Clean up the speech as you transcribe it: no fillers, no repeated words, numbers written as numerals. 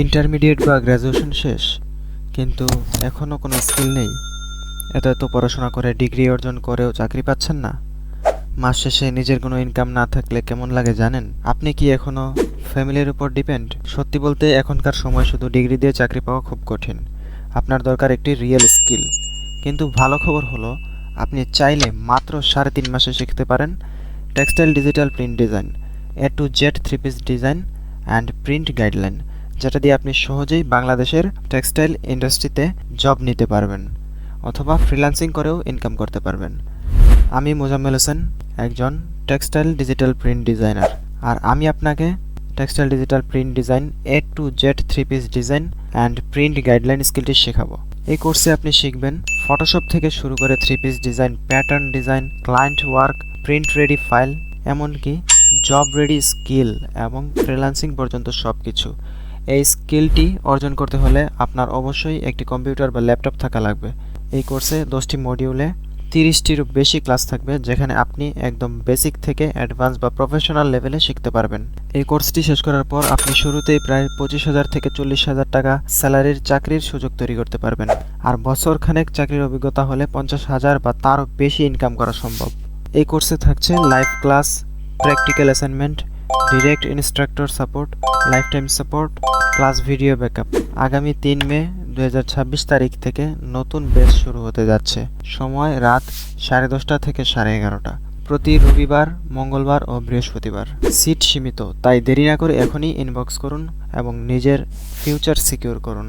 Intermediate বা graduation শেষ, কিন্তু এখনও কোনো স্কিল নেই। এত এত পড়াশোনা করে ডিগ্রি অর্জন করেও চাকরি পাচ্ছেন না। মাস শেষে নিজের কোনো ইনকাম না থাকলে কেমন লাগে জানেন? আপনি কি এখনও ফ্যামিলির উপর ডিপেন্ড? সত্যি বলতে এখনকার সময় শুধু ডিগ্রি দিয়ে চাকরি পাওয়া খুব কঠিন। আপনার দরকার একটি রিয়েল স্কিল। কিন্তু ভালো খবর হলো, আপনি চাইলে মাত্র 3.5 মাসে শিখতে পারেন textile digital print design, A to Z 3 piece design and print guideline, যেটা দিয়ে আপনি সহজেই বাংলাদেশের টেক্সটাইল ইন্ডাস্ট্রিতে জব নিতে পারবেন অথবা ফ্রিল্যান্সিং করেও ইনকাম করতে পারবেন। আমি মোজাম্মেল হোসেন, একজন টেক্সটাইল ডিজিটাল প্রিন্ট ডিজাইনার, আর আমি আপনাকে textile digital print design A to Z 3 piece design and print guideline স্কিলটি শেখাবো। এই কোর্সে আপনি শিখবেন ফটোশপ থেকে শুরু করে 3 piece design, pattern design, client work, print ready file, এমনকি জব রেডি স্কিল এবং ফ্রিল্যান্সিং পর্যন্ত সব কিছু। এই স্কিলটি অর্জন করতে হলে আপনার অবশ্যই একটি কম্পিউটার বা ল্যাপটপ থাকা লাগবে। এই কোর্সে 10টি মডিউলে 30টিরও বেশি ক্লাস থাকবে, যেখানে আপনি একদম বেসিক থেকে অ্যাডভান্স বা প্রফেশনাল লেভেলে শিখতে পারবেন। এই কোর্সটি শেষ করার পর আপনি শুরুতেই প্রায় 25,000 থেকে 40,000 টাকা স্যালারির চাকরির সুযোগ তৈরি করতে পারবেন, আর বছর খানেক চাকরির অভিজ্ঞতা হলে 50,000 বা তারও বেশি ইনকাম করা সম্ভব। এই কোর্সে থাকছে live class, practical assignment, direct instructor support, life time support, class video backup. আগামী 3 মে 2026 তারিখ থেকে নতুন ব্যাচ শুরু হতে যাচ্ছে। সময় রাত 10:30 থেকে 11:30, প্রতি রবিবার, মঙ্গলবার ও বৃহস্পতিবার। সিট সীমিত, তাই দেরি না করে এখনই ইনবক্স করুন এবং নিজের ফিউচার সিকিউর করুন।